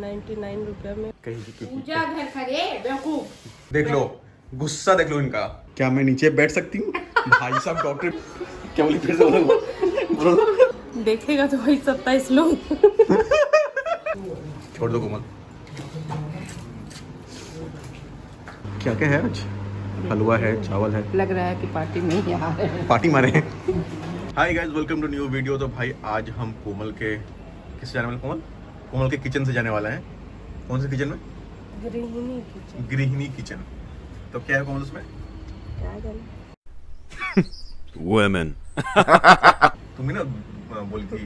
99 रुपये में। कहीं पूजा घर खड़े बेवकूफ। देख लो, गुस्सा देख लो इनका। क्या मैं नीचे बैठ सकती हूँ? भाई साहब डॉक्टर क्या बोली फिर से बोलो। देखेगा तो वही 27 लोग। छोड़ दो कोमल। क्या क्या है आज? हलवा है, चावल है। लग रहा है कि पार्टी में ही आ रहे हैं। पार्टी मारे हैं। Hi guys, welcome to new video. तो भाई आज हम कोमल के किस जाने वाले? कोमल के किचन से जाने वाला है। कौन से किचन में? गृहिणी किचन। गृहिणी किचन। तो क्या है कोमल उसमें? क्या जाने। Women. तुम ही ना बोली थी।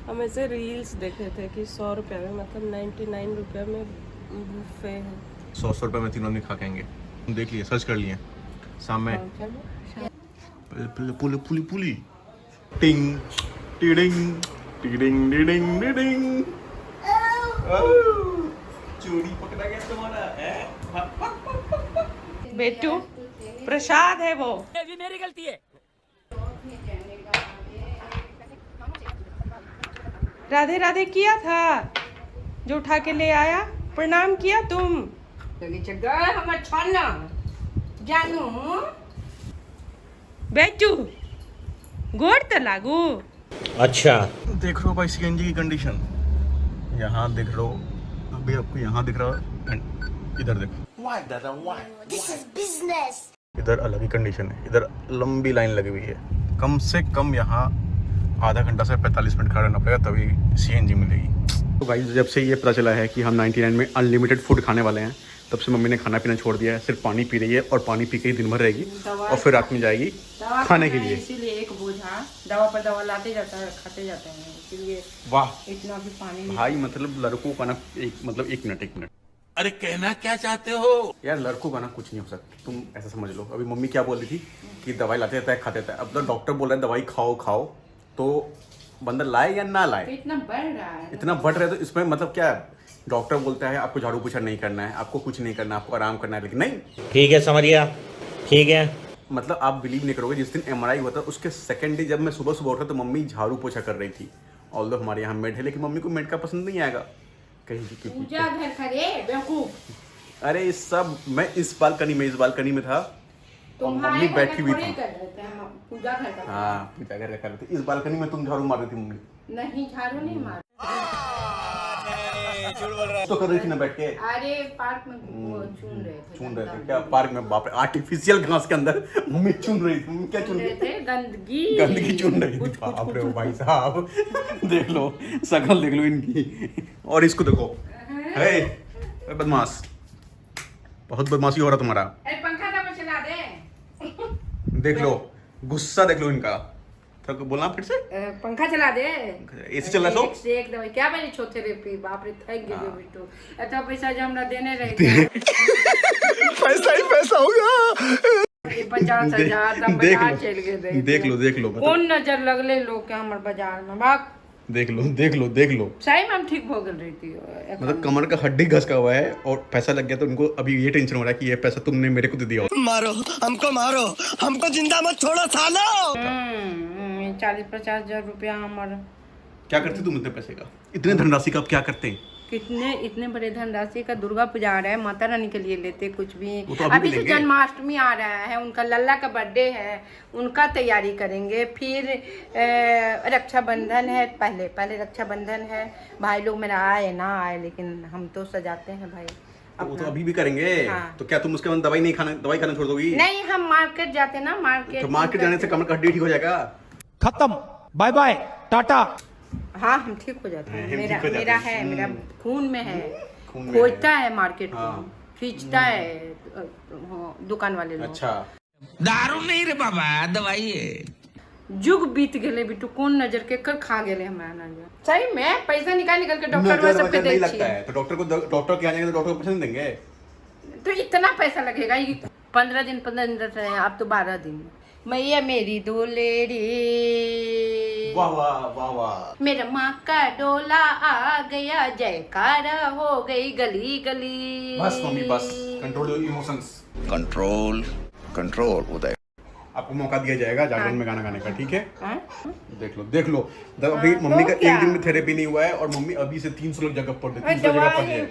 हम ऐसे रील्स देखे थे कि 100 रुपये में, मतलब 99 रुपये में बुफे है। 100 रुपये में तीनों नहीं खा खाएंगे। तुम देख लिए, सर्च कर लिए शाम में। पुली पुली पुली टिंग टिडिंग टिडिंग टिडिंग टिडिंग। चोरी पकड़ा गया तुम्हारा है। बेटू प्रसाद है वो। ये भी मेरी गलती है। राधे राधे किया था जो उठा के ले आया। प्रणाम किया तुम। जानू बेटू गोड़ तो लागू। अच्छा। देख लो भाई सीएनजी की कंडीशन। यहाँ देख लो, अभी आपको यहाँ दिख रहा है, इधर देखो। इधर अलग ही कंडीशन है। इधर लंबी लाइन लगी हुई है। कम से कम यहाँ आधा घंटा से 45 मिनट खड़ा रहना पड़ेगा तभी सीएनजी मिलेगी। तो भाई जब से ये पता चला है कि हम 99 में अनलिमिटेड फूड खाने वाले हैं, तब से मम्मी ने खाना पीना छोड़ दिया है। सिर्फ पानी पी रही है और पानी पी के ही दिन भर रहेगी और फिर रात में जाएगी खाने के लिए। इसीलिए एक बोझा दवा पर दवा लाते जाता है, खाते जाते हैं, इसीलिए वाह इतना भी पानी नहीं। भाई, मतलब लड़कों का ना एक मिनट अरे कहना क्या चाहते हो? यार, लड़कों का ना कुछ नहीं हो सकता। तुम ऐसा समझ लो, अभी मम्मी क्या बोल रही थी कि दवाई लाते रहता है, खाते रहता है। अब तो डॉक्टर बोल रहा है दवाई खाओ खाओ, तो बंदा लाए या ना लाए? इतना बढ़ रहा है, इतना बढ़ रहा है तो इसमें मतलब क्या है? डॉक्टर बोलता है आपको झाड़ू पोछा नहीं करना है, आपको कुछ नहीं करना, आपको आराम करना है, लेकिन नहीं। ठीक है, समझ गया। ठीक है। मतलब आप बिलीव नहीं करोगे, जिस दिन एमआरआई हुआ था उसके सेकंड डे जब मैं सुबह सुबह उठा तो मम्मी झाड़ू पोछा कर रही थी। ऑल्दो हमारे यहाँ मेड है, लेकिन मम्मी को मेड का पसंद नहीं आएगा कहीं की। पूजा घर खड़े बेवकूफ। अरे ये सब मैं इस बालकनी में था और मम्मी बैठी हुई थी। पूजा घर का। हाँ, पूजा घर का कर रहे थे। इस बालकनी में तुम झाड़ू मार रही थी मम्मी। नहीं, झाड़ू नहीं मार। तो कर रही थी ना बैठ के। अरे पार्क में वो चुन रहे थे क्या पार्क में? बाप रे, आर्टिफिशियल घास के अंदर मम्मी चुन रही थी। मम्मी क्या चुन रही थे? गंदगी चुन रही थी। बाप रे भाई साहब, देख लो शक्ल देख लो इनकी। और इसको देखो, हे बदमाश, बहुत बदमाशी हो रहा तुम्हारा। पंखा दबा चला दे। देख लो, गुस्सा देख लो इनका। तो बोलना फिर से, पंखा चला दे। एसी चल रहा है एक दवाई क्या बनी छोटे रे पी। बाप रे थक गए बिट्टू। इतना पैसा जो हमरा देने रहे पैसा ही पैसा होगा। 50,000 हम बाजार चल गए। देख लो कौन नजर लगले लोग के हमर बाजार में। बाप देख लो सही में हम ठीक हो गए रही थी। मतलब कमर का हड्डी घसका हुआ है और पैसा लग गया, तो उनको अभी ये टेंशन हो रहा है कि ये पैसा तुमने मेरे को दे दिया। मारो हमको जिंदा मत छोड़ो सालो। 40-50 हजार रुपया हमारा। क्या करते तुम इतने पैसे का? इतने धनराशि का आप क्या करते हैं? इतने बड़े धनराशि का दुर्गा पूजा आ रहा है, माता रानी के लिए लेते कुछ भी। तो अभी से जन्माष्टमी आ रहा है, उनका लल्ला का बर्थडे है, उनका तैयारी करेंगे। फिर रक्षाबंधन है, पहले रक्षाबंधन है। भाई लोग मेरा आए ना आए, लेकिन हम तो सजाते हैं भाई। वो तो अभी भी करेंगे। हाँ। तो क्या तुम उसके बाद दवाई खाना छोड़ दोगी? नहीं, हम मार्केट जाते ना, तो मार्केट जाने से कमर का हड्डी ठीक हो जाएगा। खत्म, बाय बाय, टाटा। हाँ, हम ठीक हो जाते हैं। मेरा खून में है। खून में खोजता है मार्केट हाँ। को, खींचता है दुकान वाले लोग। अच्छा, दारू नहीं रे बाबा, दवाई है। जुग बीत गए बिट्टू, कौन नजर के कर खा गए हमारा नजर। सही में पैसा निकाल के डॉक्टर में सबके नहीं लगता है तो डॉक्टर के आने के डॉक्टर को पैसे नहीं देंगे। तो इतना पैसा लगेगा? 15 दिन रहे, अब तो 12 दिन। मैया मेरी दुलेरी, वाह वाह वाह वाह। मेरा माँ का डोला आ गया, जयकारा हो गई गली गली। बस मम्मी बस, कंट्रोल योर इमोशंस। कंट्रोल उदय। आपको मौका दिया जाएगा जागरण में गाना गाने का, ठीक है? हाँ? देख लो अभी मम्मी का तो क्या? एक दिन में थेरेपी नहीं हुआ है और मम्मी अभी से 300 लोग जगह पर अरे 300 जगह पर दवाई है।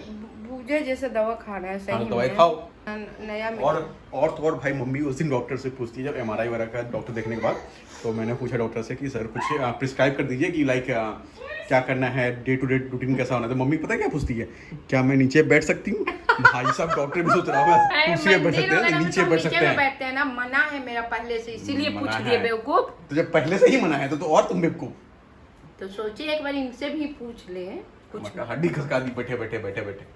भूजे जैसे दवा खा रहा है, हाँ, सही दवाई में। खाओ। नया में और तो और भाई मम्मी उस दिन डॉक्टर से पूछती है जब एमआरआई वगैरह का डॉक्टर देखने के बाद, तो मैंने पूछा डॉक्टर से कि सर कुछ प्रिस्क्राइब कर दीजिए कि लाइक क्या करना है, डे टू डे रूटीन कैसा होना है। तो मम्मी पता है क्या पूछती है, क्या मैं नीचे बैठ सकती हूँ? भाई साहब डॉक्टर भी सोच रहा हूँ कुर्सी पे बैठ सकते हैं, नीचे बैठ सकते हैं। बैठते हैं ना, मना है मेरा पहले से, इसीलिए मना पूछ है। लिए बेवकूफ। तो जब पहले से ही मना है तो और तुम बेवकूफ। तो सोचिए एक बार इनसे भी पूछ ले कुछ। मतलब हड्डी खसका दी बैठे बैठे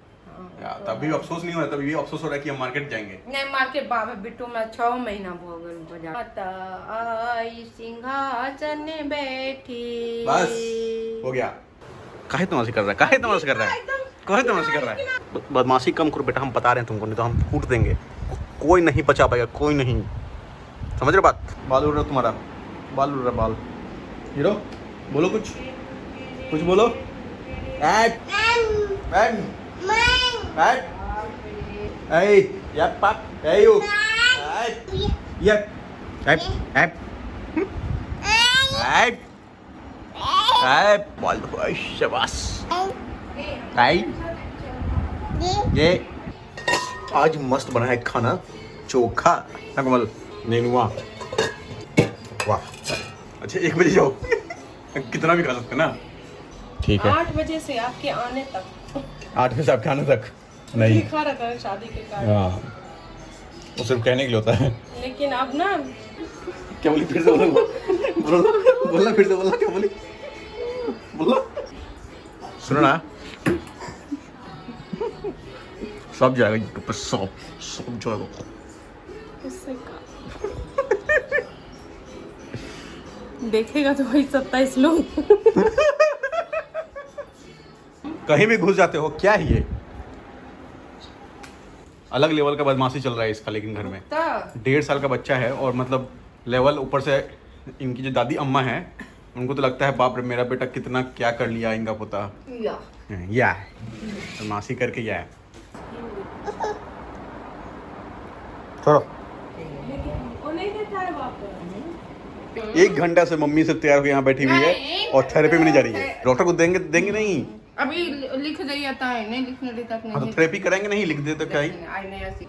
यार, तभी अफसोस नहीं हो रहा, तभी भी अफसोस हो रहा है कि हम मार्केट जाएंगे। नहीं मार्केट बाबा बिट्टू में 6 महीना हो गए बाजार। माता आई सिंहासन बैठी। बस हो गया। काहे तमाशा कर रहा है, काहे तमाशा कर रहा है, काहे तमाशा कर रहा है? बदमाशी कम करो बेटा, हम बता रहे हैं तुमको, नहीं तो हम फूट देंगे। कोई नहीं बचा पाएगा, कोई नहीं। समझ रहे बात? बाल उड़ रहा तुम्हारा, बाल उड़ रहा, बाल हीरो। बोलो कुछ बोलो। ऐट ऐट ऐट ऐ यार पाप ऐ यू ऐट यार ऐट ऐट ऐट ऐट बाल दो शाबाश। आई ये आज मस्त बना है खाना, चोखा नकमल नेनुआ। वाह अच्छा 1 बजे जाओ कितना भी खा सकते ना, ठीक है। 8 बजे से आपके आने तक 8 बजे आपके आने तक नहीं लिखा रहता है शादी के कार्ड। हाँ वो सिर्फ कहने के लिए होता है। लेकिन अब ना क्या बोली फिर से बोलना फिर से बोलना, क्या बोली बोलना, सुनो ना। सब जाएगा यूट्यूब पर, सब जाएगा। उससे का देखेगा तो वही 27 लोग। कहीं भी घुस जाते हो, क्या है ये? अलग लेवल का बदमाशी चल रहा है इसका, लेकिन घर में 1.5 साल का बच्चा है और मतलब लेवल ऊपर से इनकी जो दादी अम्मा है उनको तो लगता है बाप रे मेरा बेटा कितना क्या कर लिया इनका पोता। या बदमाशी करके या छोड़ो। 1 घंटा से मम्मी से तैयार होकर यहाँ बैठी हुई है और थेरेपी में नहीं जा रही है। डॉक्टर को देंगे नहीं, अभी लिख दे जाता है, नहीं लिखने देता हाँ तो थेरेपी कराएंगे, नहीं लिख दे तो क्या ही।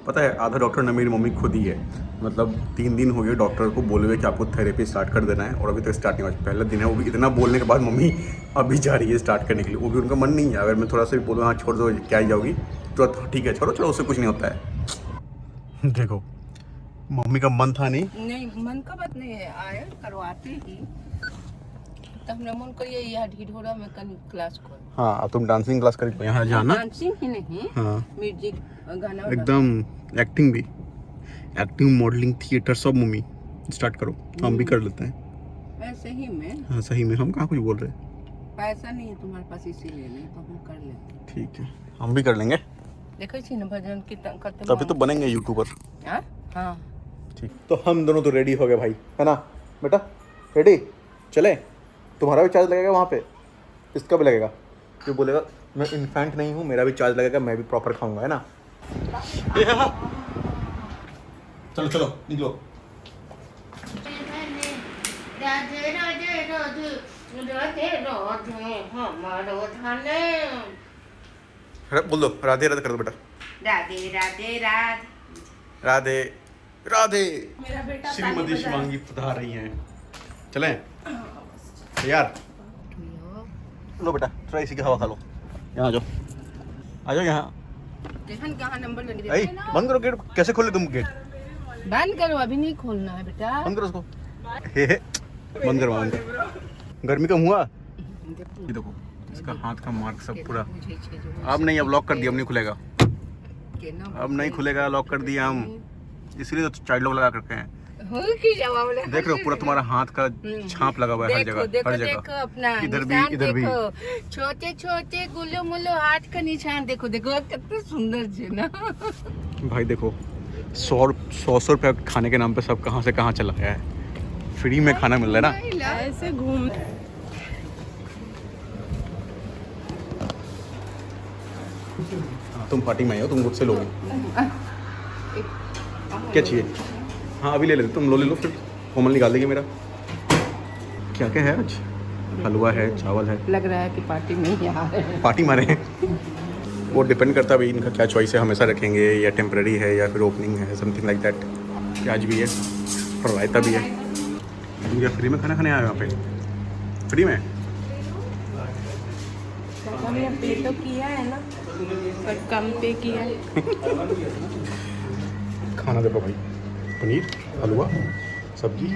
पता है आधा डॉक्टर ना मेरी मम्मी खुद ही है, मतलब 3 दिन हो गए डॉक्टर को बोले हुए कि आपको थेरेपी स्टार्ट कर देना है और अभी तक स्टार्ट नहीं हुआ। पहला दिन है, वो भी इतना बोलने के बाद मम्मी अभी जा रही है स्टार्ट करने के लिए। वो भी उनका मन नहीं है, अगर मैं थोड़ा सा भी बोलूँ हाँ छोड़ दो क्या ही जाओगी तो ठीक है छोड़ो उससे कुछ नहीं होता है। देखो मम्मी का मन था नहीं मन का बात नहीं है, आए करवाते ही तो हमने मन करिए यह ढिढोरा में कहीं क्लास खोल। हाँ अब तुम डांसिंग क्लास कर यहाँ जाना। डांसिंग ही नहीं, हाँ म्यूजिक गाना एकदम एक्टिंग भी, एक्टिंग मॉडलिंग थिएटर सब मम्मी स्टार्ट करो, हम भी कर लेते हैं। ऐसे ही में हाँ सही में, हम कहाँ कुछ बोल रहे हैं। पैसा नहीं है तुम्हारे पास इसीलिए, नहीं तो हम कर लेते। ठीक है हम भी कर लेंगे, देखो छी ना भजन कीर्तन करते तभी तो बनेंगे यूट्यूबर। हाँ ठीक तो हम दोनों तो रेडी हो गए भाई, है ना बेटा? रेडी चले? तुम्हारा भी चार्ज लगेगा वहाँ पे, इसका भी लगेगा। जो बोलेगा मैं इन्फेंट नहीं हूँ मेरा भी चार्ज लगेगा, मैं भी प्रॉपर खाऊंगा, है ना? चलो चलो निकलो। राधे राधे राधे राधे राधे हमारो धन। बोल दो राधे राधे कर दो बेटा। राधे राधे राधे राधे राधे। मेरा बेटा श्रीमती शिवांगी पधार रही हैं, चलें यार? लो बेटा थोड़ा इसी की हवा खा लो, यहाँ आ जाओ, आ जाओ यहाँ। देखन कहाँ नंबर लग ऐ बंद करो गेट, कैसे खोले तुम गेट? बंद करो, अभी नहीं खोलना है बेटा। बंद करो उसको, बंद करो बंद करो। गर्मी कम हुआ? ये देखो इसका हाथ का मार्क सब पूरा। अब नहीं, अब लॉक कर दिया, अब नहीं खुलेगा, अब नहीं खुलेगा, लॉक कर दिया हम, इसलिए तो चाइल्ड लॉक लगा करके हैं। देख रहे हो पूरा तुम्हारा हाथ का छाप लगा हुआ है हर जगह, हर जगह। अपना इधर भी इधर भी छोटे छोटे गुल्लो मुल्लो हाथ का निशान देखो, देखो कितना सुंदर है ना। भाई देखो 100 रुपया खाने के नाम पे सब कहाँ से कहाँ चला गया है। फ्री में खाना मिल रहा है ना, ऐसे घूम। तुम पार्टी में आई हो, तुम मुझसे लोगे क्या चाहिए? हाँ अभी ले लेते, तुम लो ले लो फिर। कोमल निकाल देगी मेरा। क्या क्या है आज? हलवा है, चावल है। लग रहा है कि पार्टी में ही आ रहे हैं। पार्टी मारे हैं। वो डिपेंड करता है भाई इनका क्या चॉइस है, हमेशा रखेंगे या टेम्पररी है या फिर ओपनिंग है, समथिंग लाइक दैट। प्याज भी है और रायता भी है। तुम क्या फ्री में खाना खाने आए हो यहाँ पे? फ्री में? हमने पे तो किया है ना, पर कम पे किया है। खाना देखो भाई, पनीर, हलवा, सब्जी।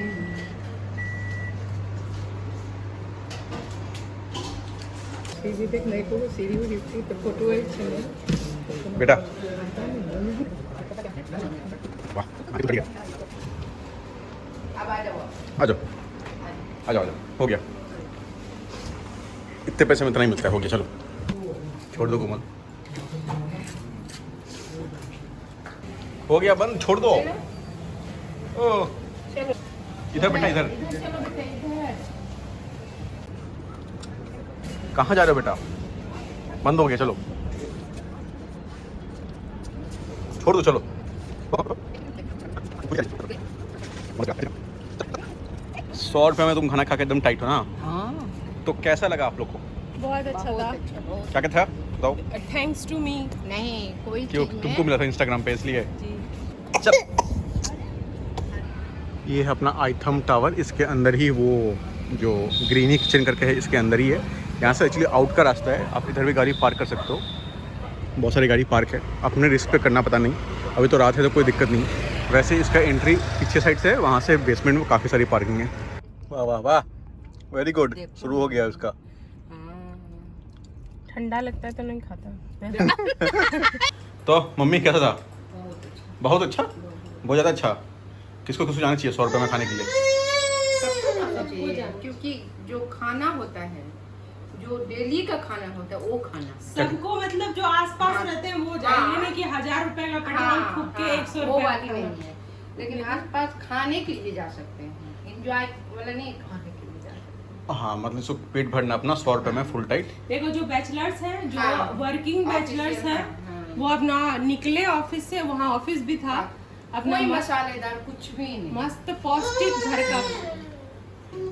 सीधी देख नहीं को सीधी भी दिखती तो फोटो है बेटा वाह, बढ़िया। अब आ जाओ। आ जाओ आ जाओ आ जाओ, हो गया। इतने पैसे में इतना ही मिलता है, हो गया। चलो छोड़ दो कोमल, हो गया बंद, छोड़ दो। ओ इधर बेटा, इधर। कहाँ जा रहे हो बेटा? बंद हो गया, चलो छोड़ दो, चलो। 100 रुपये में तुम खाना खा के एकदम टाइट हो ना? हाँ, तो कैसा लगा आप लोग को? बहुत अच्छा था। क्या क्या था बताओ? Thanks to me. नहीं कोई क्यों? चीज़ तुमको में मिला था इंस्टाग्राम पे इसलिए? जी। चल। ये है अपना आइथम टावर, इसके अंदर ही वो जो ग्रीनी किचन करके है, इसके अंदर ही है। यहाँ से एक्चुअली आउट का रास्ता है, आप इधर भी गाड़ी पार्क कर सकते हो। बहुत सारी गाड़ी पार्क है, अपने रिस्क पे करना, पता नहीं अभी तो रात है तो कोई दिक्कत नहीं। वैसे इसका एंट्री पीछे साइड से है, वहाँ से बेसमेंट में काफ़ी सारी पार्किंग है। वाह वाह वाह, वेरी गुड। शुरू हो गया उसका। ठंडा लगता है तो नहीं खाता। तो मम्मी कैसा था? बहुत अच्छा, बहुत ज़्यादा अच्छा। किसको किसको जाना चाहिए 100 रुपये में खाने के लिए? क्योंकि जो खाना होता है, जो डेली का खाना होता है, वो खाना सबको मतलब जो आसपास रहते हैं वो जाए, ये नहीं कि 1000 रुपए का पेट्रोल फूक के 100 वो रुपए वाली नहीं है। लेकिन आसपास खाने के लिए जा सकते हैं, एंजॉय वाला नहीं, खाने के लिए जा सकते हैं। हाँ, मतलब इसको पेट भरना अपना 100 रुपये में फुल टाइट। देखो जो बैचलर्स हैं, जो हाँ, वर्किंग बैचलर्स हैं, वो अपना निकले ऑफिस से, वहाँ ऑफिस भी था, अपना कोई मस्त मसालेदार कुछ भी नहीं। मस्त पौष्टिक घर का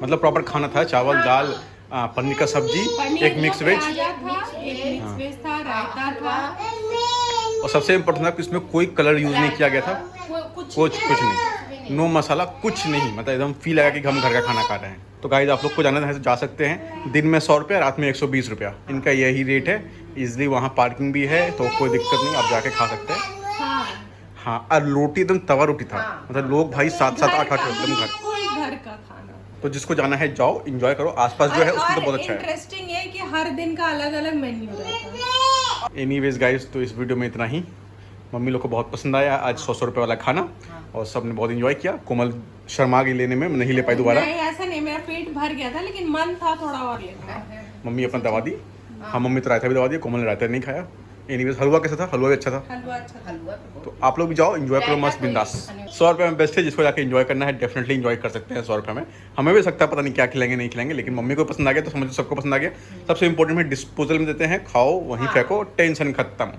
मतलब प्रॉपर खाना था, चावल, दाल, पनीर का सब्जी, एक मिक्स वेज, प्याजा था, एक मिक्स वेज था, रायता था, और सबसे इम्पोर्टेंट था कि इसमें कोई कलर यूज़ नहीं किया गया था। कुछ नहीं, नो मसाला, कुछ नहीं। मतलब एकदम फील आया कि हम घर का खाना खा रहे हैं। तो गाइस आप लोग को जाना है तो जा सकते हैं। दिन में 100 रुपया, रात में 120 रुपया, इनका यही रेट है। इजली वहाँ पार्किंग भी है, तो कोई दिक्कत नहीं, आप जाके खा सकते हैं। हाँ, और रोटी एकदम तवा रोटी था। मतलब लोग भाई 7-7, 8-8 एकदम घर। कोई घर का खाना। तो जिसको जाना है जाओ, एंजॉय करो। आसपास जो है उसमें तो बहुत अच्छा है। इंटरेस्टिंग है कि हर दिन का अलग अलग मेन्यू रहता है। एनीवेज गाइस, तो इस वीडियो में इतना ही। मम्मी लोग को बहुत पसंद आया आज 100 रुपये वाला खाना, और सब ने बहुत एंजॉय किया। कोमल शर्मा गई लेने में, नहीं ले पाई दोबारा। नहीं ऐसा नहीं, मेरा पेट भर गया था, लेकिन मन था थोड़ा और लेना। मम्मी अपना दवा दी। हाँ, मम्मी तो रायता भी दवा दिया, कोमल ने रायता नहीं खाया। एनीवेज हलवा कैसा था? हलवा भी अच्छा था। हलवा अच्छा था। हलवा तो आप लोग भी जाओ, एंजॉय करो मस्त बिंदास। 100 रुपये में बेस्ट है, जिसको जाके एंजॉय करना है डेफिनेटली एंजॉय कर सकते हैं 100 रुपये में। हमें भी सकता है, पता नहीं क्या खिलाएंगे नहीं खिलाएंगे, लेकिन मम्मी को पसंद आ गया तो समझो सबको पसंद आ गया। सबसे इंपॉर्टेंट है डिस्पोजल में देते हैं, खाओ वहीं फेंको, टेंशन खत्म।